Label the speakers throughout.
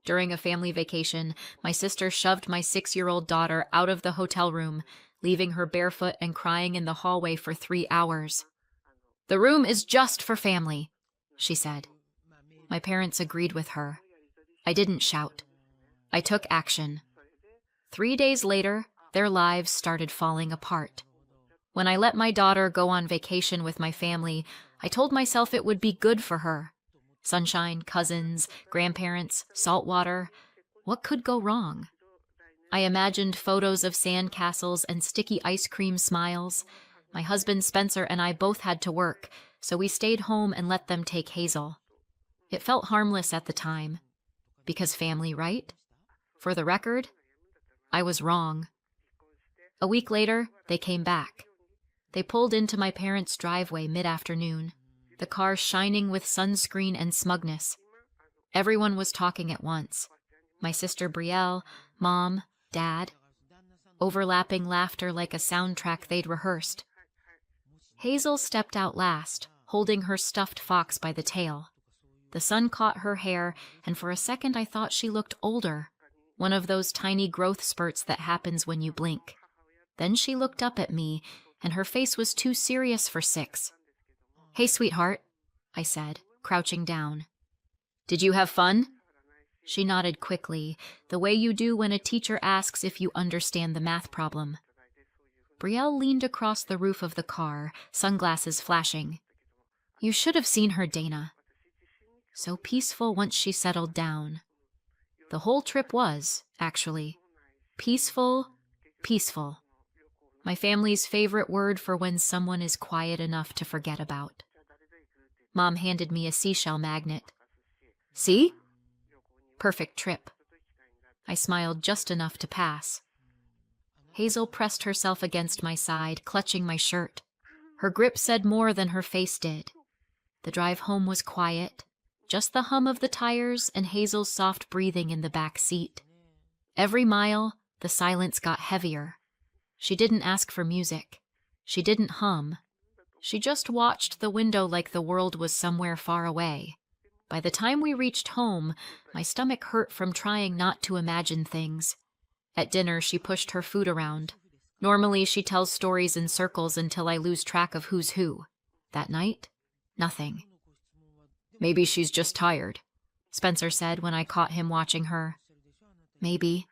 Speaker 1: During a family vacation, my sister shoved my 6-year-old daughter out of the hotel room, leaving her barefoot and crying in the hallway for 3 hours. "The room is just for family," she said. My parents agreed with her. I didn't shout. I took action. 3 days later, their lives started falling apart. When I let my daughter go on vacation with my family, I told myself it would be good for her. Sunshine, cousins, grandparents, salt water. What could go wrong? I imagined photos of sand castles and sticky ice cream smiles. My husband Spencer and I both had to work, so we stayed home and let them take Hazel. It felt harmless at the time. Because family, right? For the record, I was wrong. A week later, they came back. They pulled into my parents' driveway mid-afternoon, the car shining with sunscreen and smugness. Everyone was talking at once. My sister Brielle, Mom, Dad. Overlapping laughter like a soundtrack they'd rehearsed. Hazel stepped out last, holding her stuffed fox by the tail. The sun caught her hair, and for a second I thought she looked older, one of those tiny growth spurts that happens when you blink. Then she looked up at me, and her face was too serious for 6. "Hey, sweetheart," I said, crouching down. "Did you have fun?" She nodded quickly, the way you do when a teacher asks if you understand the math problem. Brielle leaned across the roof of the car, sunglasses flashing. "You should have seen her, Dana." So peaceful once she settled down. The whole trip was, actually. Peaceful, peaceful. My family's favorite word for when someone is quiet enough to forget about. Mom handed me a seashell magnet. "See? Perfect trip." I smiled just enough to pass. Hazel pressed herself against my side, clutching my shirt. Her grip said more than her face did. The drive home was quiet, just the hum of the tires and Hazel's soft breathing in the back seat. Every mile, the silence got heavier. She didn't ask for music. She didn't hum. She just watched the window like the world was somewhere far away. By the time we reached home, my stomach hurt from trying not to imagine things. At dinner, she pushed her food around. Normally, she tells stories in circles until I lose track of who's who. That night, nothing. "Maybe she's just tired," Spencer said when I caught him watching her. "Maybe,"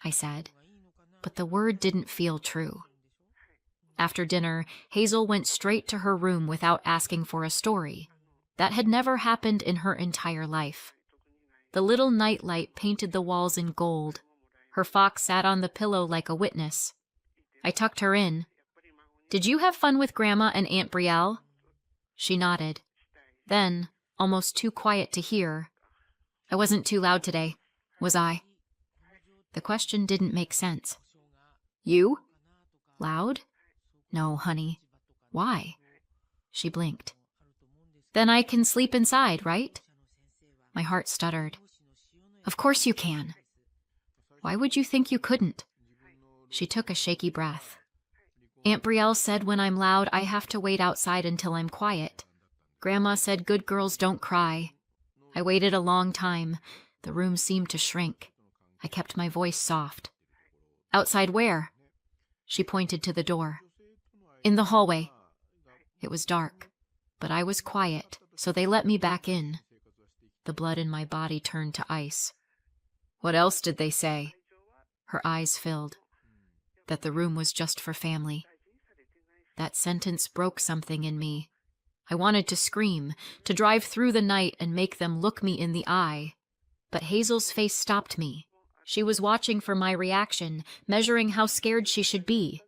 Speaker 1: I said, but the word didn't feel true. After dinner, Hazel went straight to her room without asking for a story. That had never happened in her entire life. The little nightlight painted the walls in gold. Her fox sat on the pillow like a witness. I tucked her in. "Did you have fun with Grandma and Aunt Brielle?" She nodded. Then, almost too quiet to hear, "I wasn't too loud today, was I?" The question didn't make sense. "You? Loud? No, honey. Why?" She blinked. "Then I can sleep inside, right?" My heart stuttered. "Of course you can." "Why would you think you couldn't?" She took a shaky breath. "Aunt Brielle said when I'm loud, I have to wait outside until I'm quiet. Grandma said good girls don't cry. I waited a long time. The room seemed to shrink. I kept my voice soft. "Outside where?" She pointed to the door. "In the hallway." It was dark, but I was quiet, so they let me back in. The blood in my body turned to ice. "What else did they say?" Her eyes filled. "That the room was just for family." That sentence broke something in me. I wanted to scream, to drive through the night and make them look me in the eye. But Hazel's face stopped me. She was watching for my reaction, measuring how scared she should be.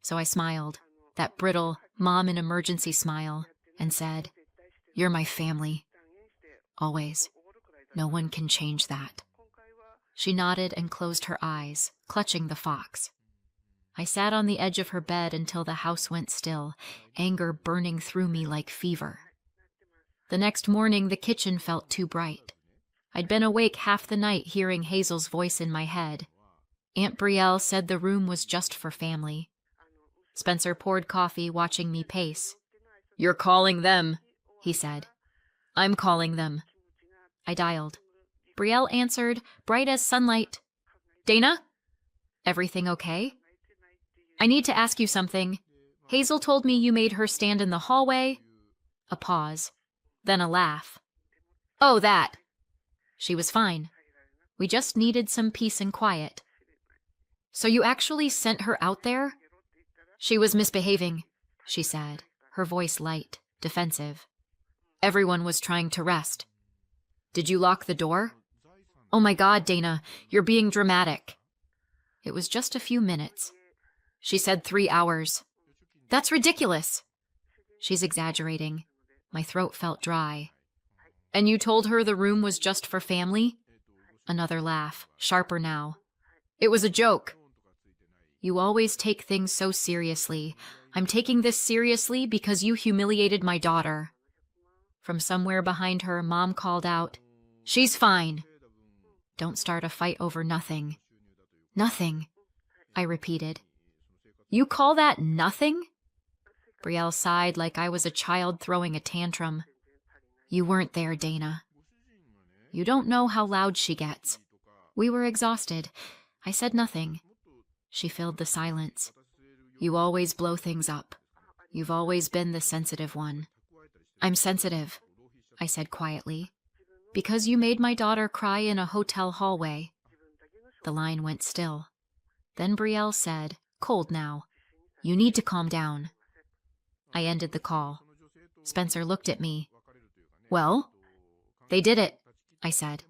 Speaker 1: So I smiled, that brittle, mom-in-emergency smile, and said, "You're my family. Always. No one can change that." She nodded and closed her eyes, clutching the fox. I sat on the edge of her bed until the house went still, anger burning through me like fever. The next morning, the kitchen felt too bright. I'd been awake half the night hearing Hazel's voice in my head. Aunt Brielle said the room was just for family. Spencer poured coffee, watching me pace. "You're calling them," he said. "I'm calling them." I dialed. Brielle answered, bright as sunlight. Dana? Everything okay? I need to ask you something. Hazel told me you made her stand in the hallway. A pause. Then a laugh. Oh, that. She was fine. We just needed some peace and quiet. So you actually sent her out there? She was misbehaving, she said, her voice light, defensive. Everyone was trying to rest. Did you lock the door? Oh my God, Dana, you're being dramatic. It was just a few minutes. She said 3 hours. That's ridiculous. She's exaggerating. My throat felt dry. And you told her the room was just for family? Another laugh, sharper now. It was a joke. You always take things so seriously. I'm taking this seriously because you humiliated my daughter. From somewhere behind her, Mom called out, She's fine. Don't start a fight over nothing. Nothing, I repeated. You call that nothing? Brielle sighed like I was a child throwing a tantrum. You weren't there, Dana. You don't know how loud she gets. We were exhausted. I said nothing. She filled the silence. You always blow things up. You've always been the sensitive one. I'm sensitive, I said quietly, because you made my daughter cry in a hotel hallway. The line went still. Then Brielle said, cold now, you need to calm down. I ended the call. Spencer looked at me. Well? They did it, I said.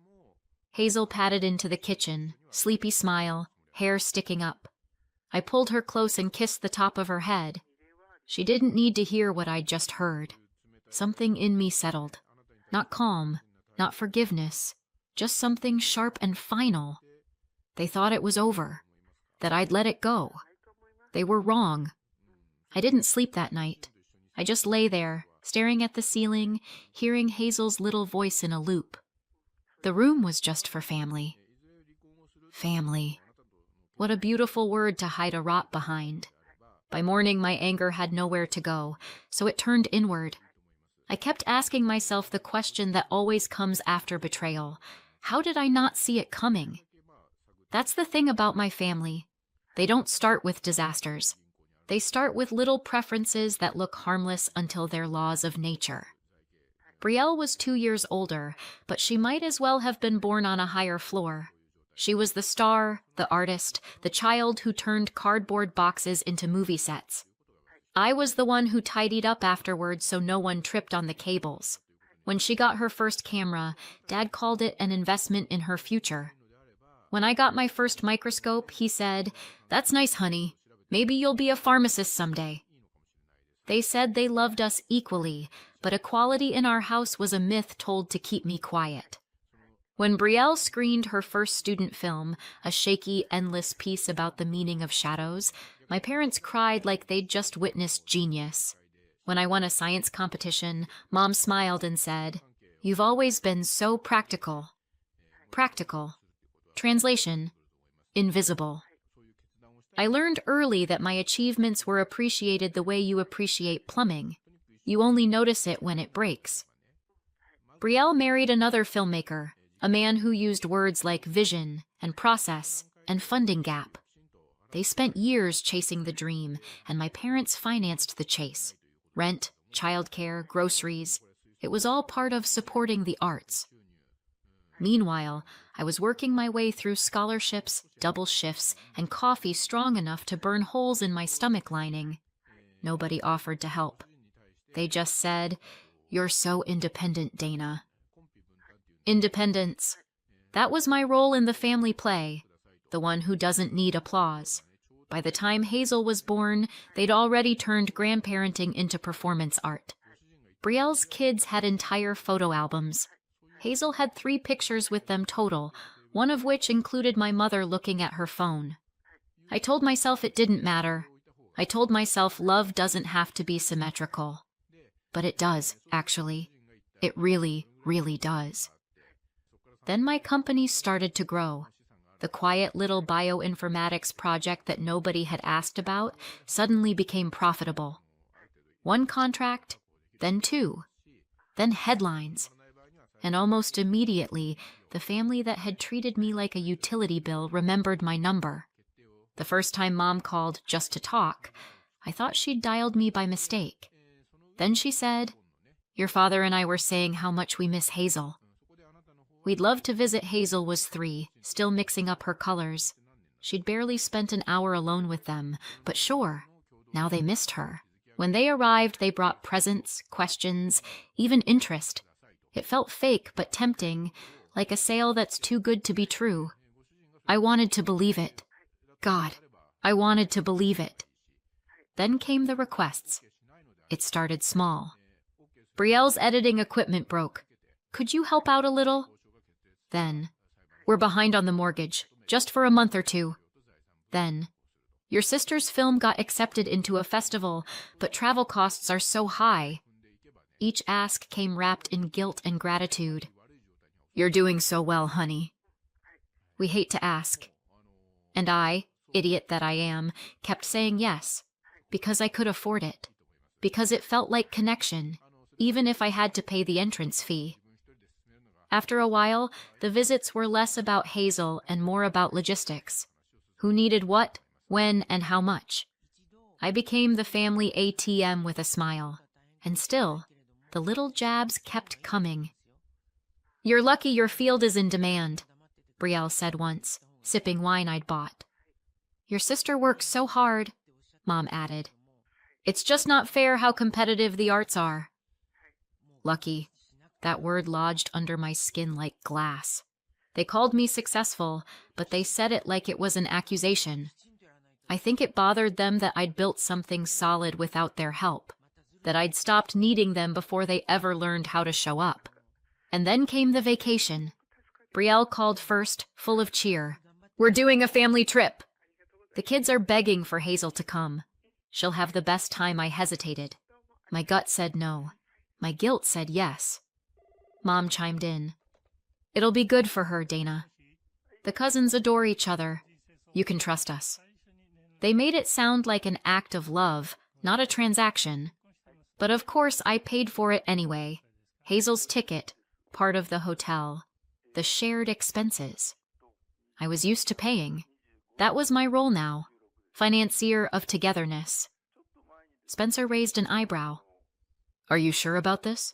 Speaker 1: Hazel padded into the kitchen, sleepy smile, hair sticking up. I pulled her close and kissed the top of her head. She didn't need to hear what I'd just heard. Something in me settled. Not calm, not forgiveness, just something sharp and final. They thought it was over, that I'd let it go. They were wrong. I didn't sleep that night. I just lay there, staring at the ceiling, hearing Hazel's little voice in a loop. The room was just for family. Family. What a beautiful word to hide a rot behind. By morning, my anger had nowhere to go, so it turned inward. I kept asking myself the question that always comes after betrayal. How did I not see it coming? That's the thing about my family. They don't start with disasters. They start with little preferences that look harmless until they're laws of nature. Brielle was 2 years older, but she might as well have been born on a higher floor. She was the star, the artist, the child who turned cardboard boxes into movie sets. I was the one who tidied up afterwards so no one tripped on the cables. When she got her first camera, Dad called it an investment in her future. When I got my first microscope, he said, "That's nice, honey. Maybe you'll be a pharmacist someday." They said they loved us equally, but equality in our house was a myth told to keep me quiet. When Brielle screened her first student film, a shaky, endless piece about the meaning of shadows, my parents cried like they'd just witnessed genius. When I won a science competition, Mom smiled and said, "You've always been so practical." Practical. Translation: invisible. I learned early that my achievements were appreciated the way you appreciate plumbing. You only notice it when it breaks. Brielle married another filmmaker, a man who used words like vision and process and funding gap. They spent years chasing the dream, and my parents financed the chase. Rent, childcare, groceries. It was all part of supporting the arts. Meanwhile, I was working my way through scholarships, double shifts, and coffee strong enough to burn holes in my stomach lining. Nobody offered to help. They just said, "You're so independent, Dana." Independence. That was my role in the family play, the one who doesn't need applause. By the time Hazel was born, they'd already turned grandparenting into performance art. Brielle's kids had entire photo albums. Hazel had 3 pictures with them total, one of which included my mother looking at her phone. I told myself it didn't matter. I told myself love doesn't have to be symmetrical. But it does, actually. It really, really does. Then my company started to grow. The quiet little bioinformatics project that nobody had asked about suddenly became profitable. 1 contract, then 2, then headlines. And almost immediately, the family that had treated me like a utility bill remembered my number. The first time Mom called just to talk, I thought she'd dialed me by mistake. Then she said, "Your father and I were saying how much we miss Hazel." We'd love to visit. Hazel was 3, still mixing up her colors. She'd barely spent an hour alone with them, but sure, now they missed her. When they arrived, they brought presents, questions, even interest. It felt fake but tempting, like a sale that's too good to be true. I wanted to believe it. God, I wanted to believe it. Then came the requests. It started small. "Brielle's editing equipment broke. Could you help out a little?" Then, "We're behind on the mortgage, just for a month or 2. Then, "Your sister's film got accepted into a festival, but travel costs are so high." Each ask came wrapped in guilt and gratitude. "You're doing so well, honey." We hate to ask. And I, idiot that I am, kept saying yes, because I could afford it, because it felt like connection, even if I had to pay the entrance fee. After a while, the visits were less about Hazel and more about logistics. Who needed what, when, and how much. I became the family ATM with a smile. And still, the little jabs kept coming. "You're lucky your field is in demand," Brielle said once, sipping wine I'd bought. "Your sister works so hard," Mom added. "It's just not fair how competitive the arts are." Lucky. That word lodged under my skin like glass. They called me successful, but they said it like it was an accusation. I think it bothered them that I'd built something solid without their help, that I'd stopped needing them before they ever learned how to show up. And then came the vacation. Brielle called first, full of cheer. "We're doing a family trip." The kids are begging for Hazel to come. She'll have the best time. I hesitated. My gut said no. My guilt said yes. Mom chimed in. "It'll be good for her, Dana. The cousins adore each other. You can trust us." They made it sound like an act of love, not a transaction. But of course I paid for it anyway. Hazel's ticket, part of the hotel, the shared expenses. I was used to paying. That was my role now, financier of togetherness. Spencer raised an eyebrow. "Are you sure about this?"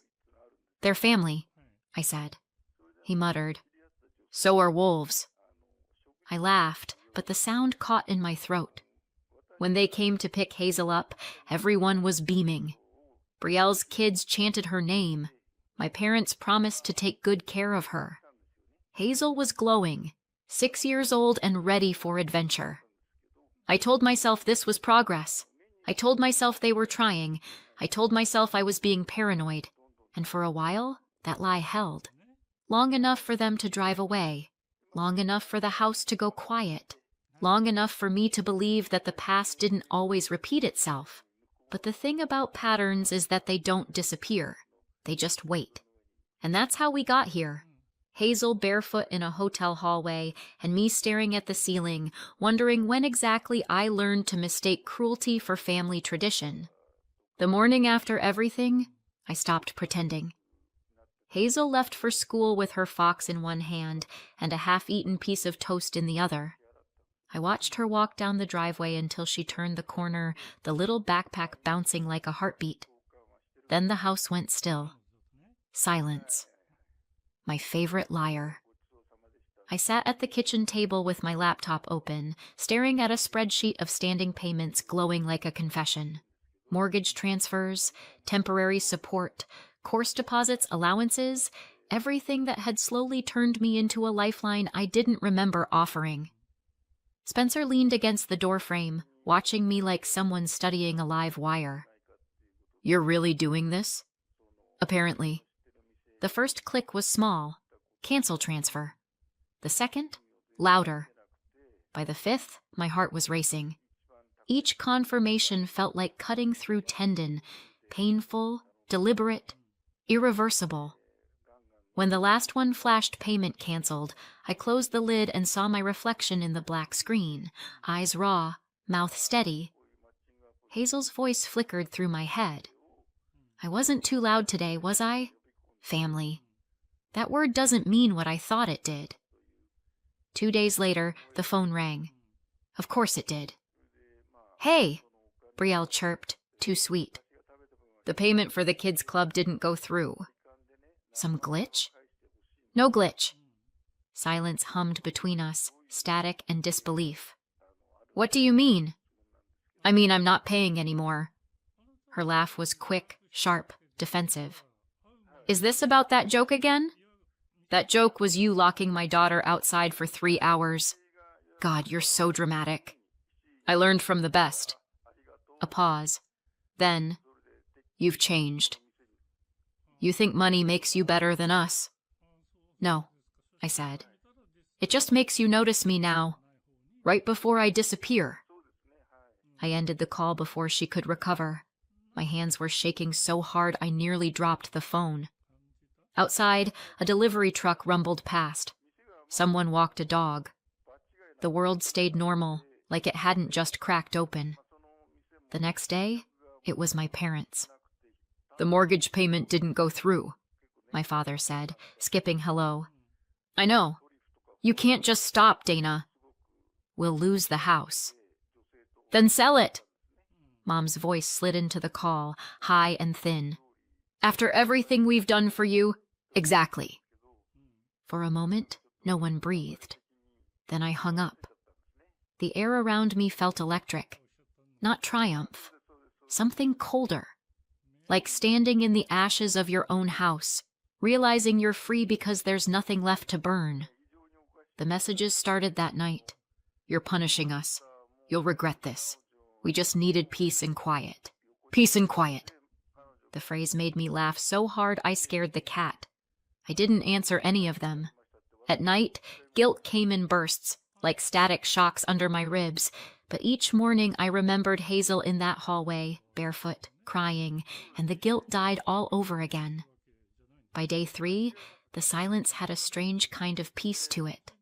Speaker 1: "They're family," I said. He muttered, "So are wolves." I laughed, but the sound caught in my throat. When they came to pick Hazel up, everyone was beaming. Brielle's kids chanted her name. My parents promised to take good care of her. Hazel was glowing, 6 years old and ready for adventure. I told myself this was progress. I told myself they were trying. I told myself I was being paranoid. And for a while, that lie held. Long enough for them to drive away. Long enough for the house to go quiet. Long enough for me to believe that the past didn't always repeat itself. But the thing about patterns is that they don't disappear. They just wait. And that's how we got here. Hazel barefoot in a hotel hallway, and me staring at the ceiling, wondering when exactly I learned to mistake cruelty for family tradition. The morning after everything, I stopped pretending. Hazel left for school with her fox in one hand and a half-eaten piece of toast in the other. I watched her walk down the driveway until she turned the corner, the little backpack bouncing like a heartbeat. Then the house went still. Silence. My favorite liar. I sat at the kitchen table with my laptop open, staring at a spreadsheet of standing payments glowing like a confession. Mortgage transfers, temporary support, course deposits, allowances, everything that had slowly turned me into a lifeline I didn't remember offering. Spencer leaned against the doorframe, watching me like someone studying a live wire. "You're really doing this?" "Apparently." The first click was small. Cancel transfer. The second, louder. By the fifth, my heart was racing. Each confirmation felt like cutting through tendon, painful, deliberate, irreversible. When the last one flashed payment canceled, I closed the lid and saw my reflection in the black screen, eyes raw, mouth steady. Hazel's voice flickered through my head. I wasn't too loud today, was I? Family. That word doesn't mean what I thought it did. 2 days later, the phone rang. Of course it did. Hey, Brielle chirped, too sweet. The payment for the kids' club didn't go through. Some glitch? No glitch. Silence hummed between us, static and disbelief. What do you mean? I mean I'm not paying anymore. Her laugh was quick, sharp, defensive. Is this about that joke again? That joke was you locking my daughter outside for 3 hours. God, you're so dramatic. I learned from the best. A pause. Then, you've changed. You think money makes you better than us? No, I said. It just makes you notice me now, right before I disappear. I ended the call before she could recover. My hands were shaking so hard I nearly dropped the phone. Outside, a delivery truck rumbled past. Someone walked a dog. The world stayed normal, like it hadn't just cracked open. The next day, it was my parents. The mortgage payment didn't go through, my father said, skipping hello. I know. You can't just stop, Dana. We'll lose the house. Then sell it. Mom's voice slid into the call, high and thin. After everything we've done for you, exactly. For a moment, no one breathed. Then I hung up. The air around me felt electric. Not triumph. Something colder. Like standing in the ashes of your own house, realizing you're free because there's nothing left to burn. The messages started that night. You're punishing us. You'll regret this. We just needed peace and quiet. Peace and quiet. The phrase made me laugh so hard I scared the cat. I didn't answer any of them. At night, guilt came in bursts, like static shocks under my ribs, but each morning I remembered Hazel in that hallway, barefoot, crying, and the guilt died all over again. By day 3, the silence had a strange kind of peace to it.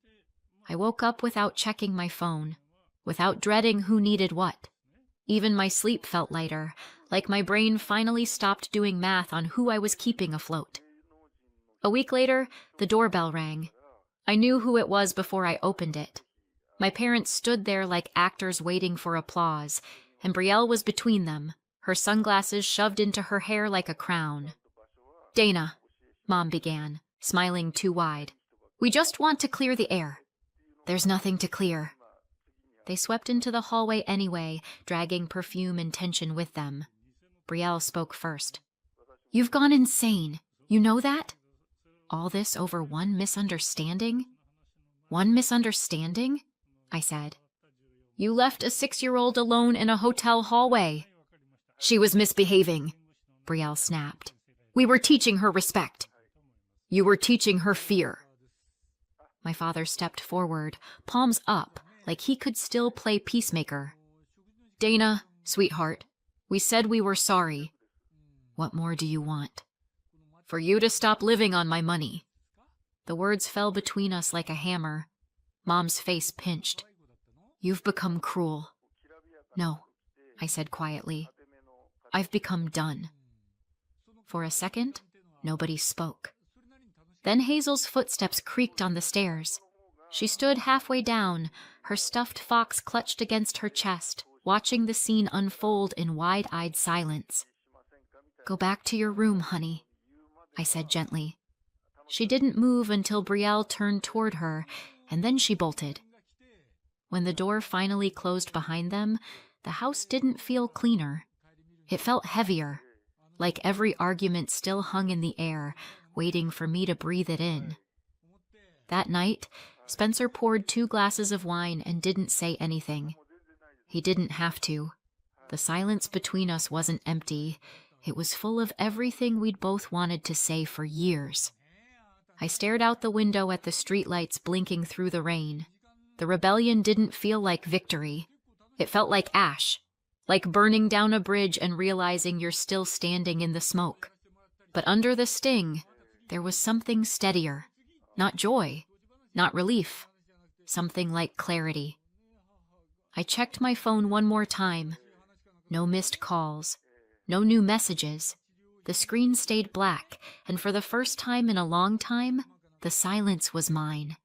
Speaker 1: I woke up without checking my phone, without dreading who needed what. Even my sleep felt lighter, like my brain finally stopped doing math on who I was keeping afloat. A week later, the doorbell rang. I knew who it was before I opened it. My parents stood there like actors waiting for applause, and Brielle was between them, her sunglasses shoved into her hair like a crown. Dana, Mom began, smiling too wide. We just want to clear the air. There's nothing to clear. They swept into the hallway anyway, dragging perfume and tension with them. Brielle spoke first. You've gone insane. You know that? All this over one misunderstanding? One misunderstanding? I said. You left a 6-year-old alone in a hotel hallway. She was misbehaving, Brielle snapped. We were teaching her respect. You were teaching her fear. My father stepped forward, palms up, like he could still play peacemaker. Dana, sweetheart, we said we were sorry. What more do you want? For you to stop living on my money. The words fell between us like a hammer. Mom's face pinched. You've become cruel. No, I said quietly. I've become done. For a second, nobody spoke. Then Hazel's footsteps creaked on the stairs. She stood halfway down, her stuffed fox clutched against her chest, watching the scene unfold in wide-eyed silence. Go back to your room, honey, I said gently. She didn't move until Brielle turned toward her, and then she bolted. When the door finally closed behind them, the house didn't feel cleaner. It felt heavier, like every argument still hung in the air, waiting for me to breathe it in. That night, Spencer poured 2 glasses of wine and didn't say anything. He didn't have to. The silence between us wasn't empty. It was full of everything we'd both wanted to say for years. I stared out the window at the streetlights blinking through the rain. The rebellion didn't feel like victory. It felt like ash, like burning down a bridge and realizing you're still standing in the smoke. But under the sting, there was something steadier. Not joy, not relief. Something like clarity. I checked my phone one more time. No missed calls. No new messages. The screen stayed black, and for the first time in a long time, the silence was mine.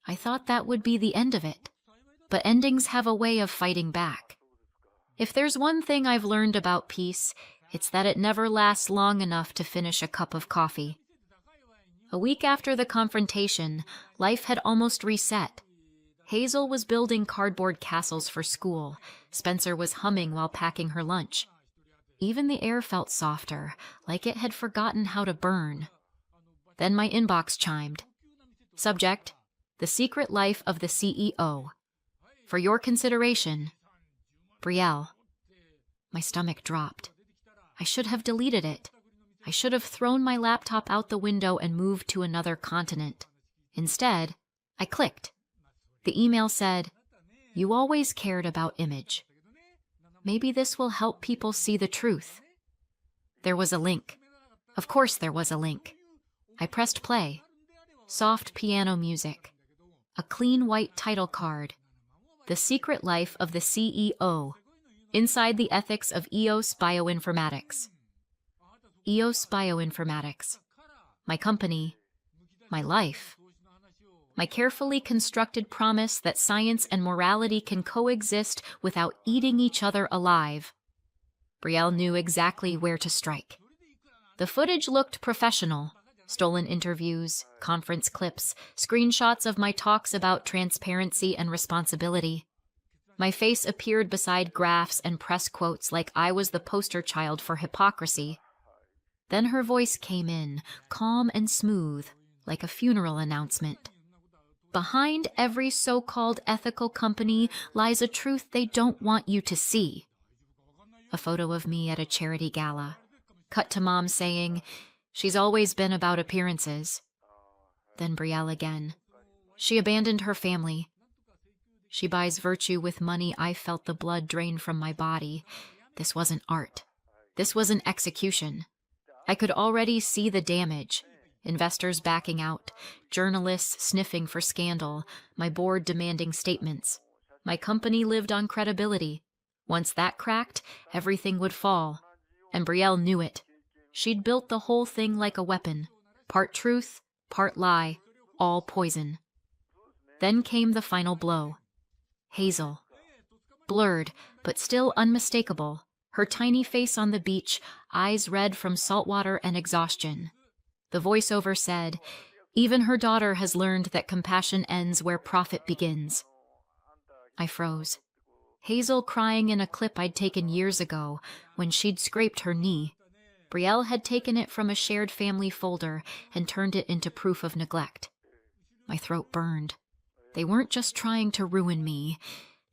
Speaker 1: I thought that would be the end of it, but endings have a way of fighting back. If there's one thing I've learned about peace, it's that it never lasts long enough to finish a cup of coffee. A week after the confrontation, life had almost reset. Hazel was building cardboard castles for school. Spencer was humming while packing her lunch. Even the air felt softer, like it had forgotten how to burn. Then my inbox chimed. Subject: The Secret Life of the CEO. For your consideration, Brielle. My stomach dropped. I should have deleted it. I should have thrown my laptop out the window and moved to another continent. Instead, I clicked. The email said, "You always cared about image. Maybe this will help people see the truth." There was a link. Of course there was a link. I pressed play. Soft piano music. A clean white title card. The Secret Life of the CEO. Inside the Ethics of EOS Bioinformatics. EOS Bioinformatics. My company. My life. My carefully constructed promise that science and morality can coexist without eating each other alive. Brielle knew exactly where to strike. The footage looked professional. Stolen interviews, conference clips, screenshots of my talks about transparency and responsibility. My face appeared beside graphs and press quotes like I was the poster child for hypocrisy. Then her voice came in, calm and smooth, like a funeral announcement. Behind every so-called ethical company lies a truth they don't want you to see. A photo of me at a charity gala. Cut to Mom saying, "She's always been about appearances." Then Brielle again. She abandoned her family. She buys virtue with money I felt the blood drain from my body. This wasn't art. This was an execution. I could already see the damage. Investors backing out, journalists sniffing for scandal, my board demanding statements. My company lived on credibility. Once that cracked, everything would fall. And Brielle knew it. She'd built the whole thing like a weapon. Part truth, part lie, all poison. Then came the final blow. Hazel. Blurred, but still unmistakable. Her tiny face on the beach, eyes red from saltwater and exhaustion. The voiceover said, "Even her daughter has learned that compassion ends where profit begins." I froze. Hazel crying in a clip I'd taken years ago, when she'd scraped her knee. Brielle had taken it from a shared family folder and turned it into proof of neglect. My throat burned. They weren't just trying to ruin me.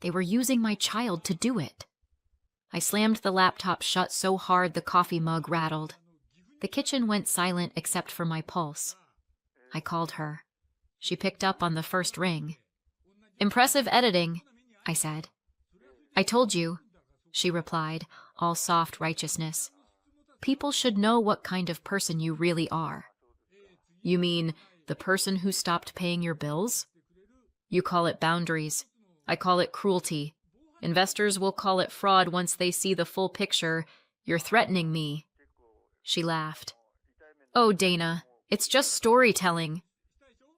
Speaker 1: They were using my child to do it. I slammed the laptop shut so hard the coffee mug rattled. The kitchen went silent except for my pulse. I called her. She picked up on the first ring. "Impressive editing," I said. "I told you," she replied, all soft righteousness. "People should know what kind of person you really are." "You mean the person who stopped paying your bills?" "You call it boundaries. I call it cruelty. Investors will call it fraud once they see the full picture. You're threatening me." She laughed. "Oh, Dana, it's just storytelling.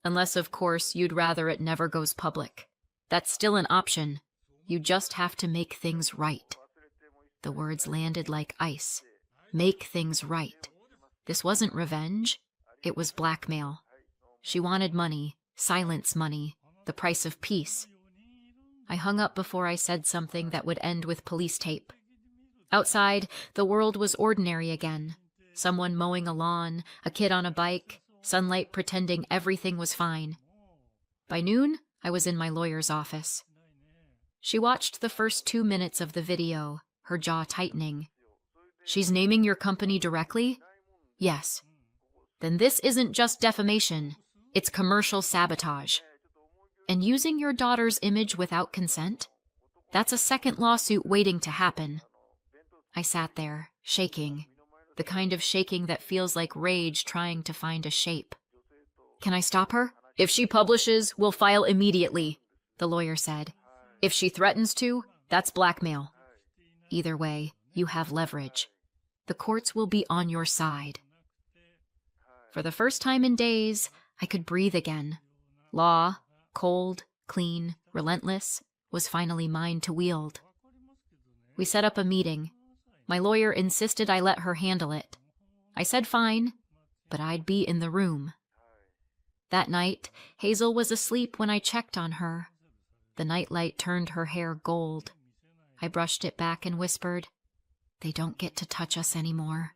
Speaker 1: Unless, of course, you'd rather it never goes public. That's still an option. You just have to make things right." The words landed like ice. Make things right. This wasn't revenge. It was blackmail. She wanted money, silence money, the price of peace. I hung up before I said something that would end with police tape. Outside, the world was ordinary again. Someone mowing a lawn, a kid on a bike, sunlight pretending everything was fine. By noon, I was in my lawyer's office. She watched the first 2 minutes of the video, her jaw tightening. "She's naming your company directly?" "Yes." "Then this isn't just defamation. It's commercial sabotage. And using your daughter's image without consent? That's a second lawsuit waiting to happen." I sat there, shaking. The kind of shaking that feels like rage trying to find a shape. "Can I stop her?" "If she publishes, we'll file immediately," the lawyer said. "If she threatens to, that's blackmail. Either way, you have leverage." The courts will be on your side. For the first time in days, I could breathe again. Law, cold, clean, relentless, was finally mine to wield. We set up a meeting. My lawyer insisted I let her handle it. I said fine, but I'd be in the room. That night, Hazel was asleep when I checked on her. The nightlight turned her hair gold. I brushed it back and whispered, "They don't get to touch us anymore."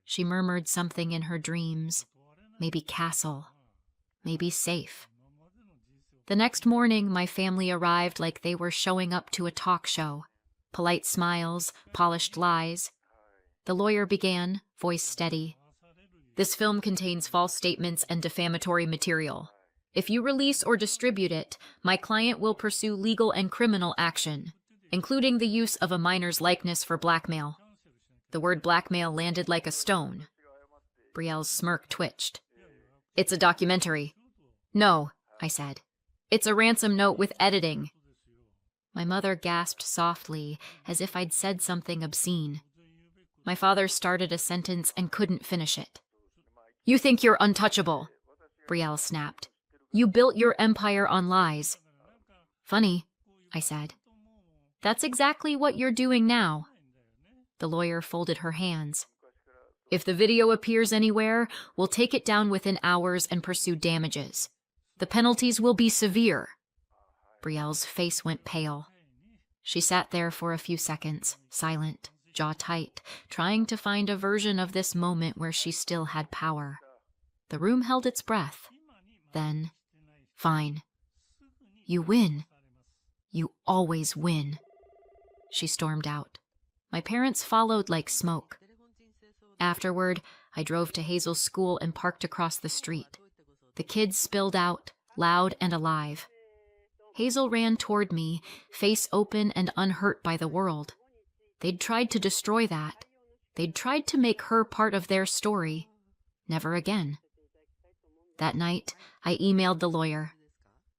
Speaker 1: She murmured something in her dreams. Maybe castle. Maybe safe. The next morning, my family arrived like they were showing up to a talk show. Polite smiles, polished lies. The lawyer began, voice steady. "This film contains false statements and defamatory material. If you release or distribute it, my client will pursue legal and criminal action, including the use of a minor's likeness for blackmail." The word blackmail landed like a stone. Brielle's smirk twitched. "It's a documentary." "No," I said. "It's a ransom note with editing." My mother gasped softly, as if I'd said something obscene. My father started a sentence and couldn't finish it. "You think you're untouchable," Brielle snapped. "You built your empire on lies." "Funny," I said. "That's exactly what you're doing now." The lawyer folded her hands. "If the video appears anywhere, we'll take it down within hours and pursue damages. The penalties will be severe." Brielle's face went pale. She sat there for a few seconds, silent, jaw tight, trying to find a version of this moment where she still had power. The room held its breath. Then, "Fine. You win. You always win." She stormed out. My parents followed like smoke. Afterward, I drove to Hazel's school and parked across the street. The kids spilled out, loud and alive. Hazel ran toward me, face open and unhurt by the world. They'd tried to destroy that. They'd tried to make her part of their story. Never again. That night, I emailed the lawyer.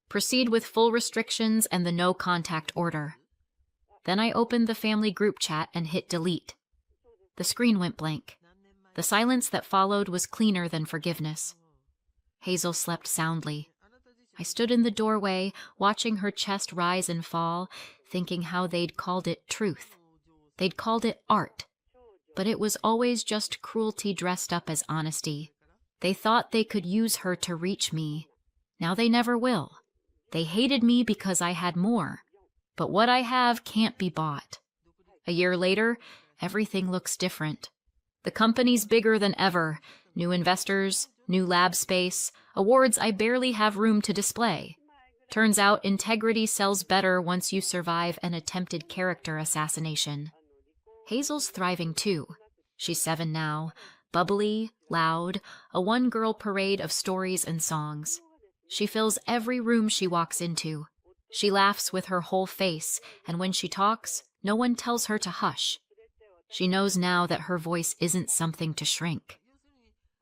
Speaker 1: Proceed with full restrictions and the no contact order. Then I opened the family group chat and hit delete. The screen went blank. The silence that followed was cleaner than forgiveness. Hazel slept soundly. I stood in the doorway, watching her chest rise and fall, thinking how they'd called it truth. They'd called it art. But it was always just cruelty dressed up as honesty. They thought they could use her to reach me. Now they never will. They hated me because I had more. But what I have can't be bought. A year later, everything looks different. The company's bigger than ever. New investors, new lab space, awards I barely have room to display. Turns out integrity sells better once you survive an attempted character assassination. Hazel's thriving too. She's 7 now, bubbly, loud, a one-girl parade of stories and songs. She fills every room she walks into. She laughs with her whole face, and when she talks, no one tells her to hush. She knows now that her voice isn't something to shrink.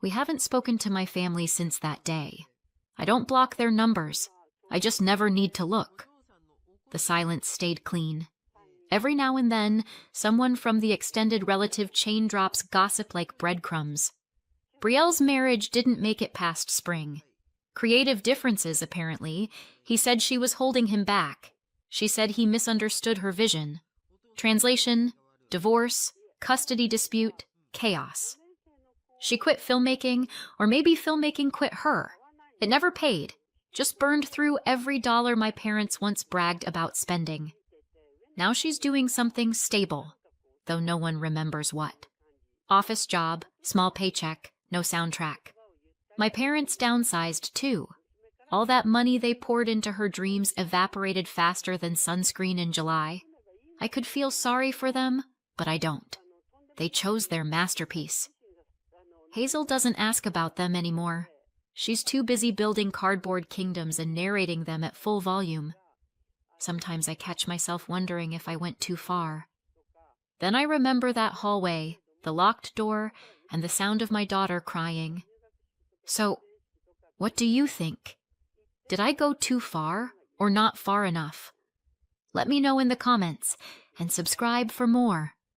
Speaker 1: We haven't spoken to my family since that day. I don't block their numbers. I just never need to look. The silence stayed clean. Every now and then, someone from the extended relative chain drops gossip like breadcrumbs. Brielle's marriage didn't make it past spring. Creative differences, apparently. He said she was holding him back. She said he misunderstood her vision. Translation: divorce, custody dispute, chaos. She quit filmmaking, or maybe filmmaking quit her. It never paid, just burned through every dollar my parents once bragged about spending. Now she's doing something stable, though no one remembers what. Office job, small paycheck, no soundtrack. My parents downsized too. All that money they poured into her dreams evaporated faster than sunscreen in July. I could feel sorry for them, but I don't. They chose their masterpiece. Hazel doesn't ask about them anymore. She's too busy building cardboard kingdoms and narrating them at full volume. Sometimes I catch myself wondering if I went too far. Then I remember that hallway, the locked door, and the sound of my daughter crying. So, what do you think? Did I go too far or not far enough? Let me know in the comments and subscribe for more.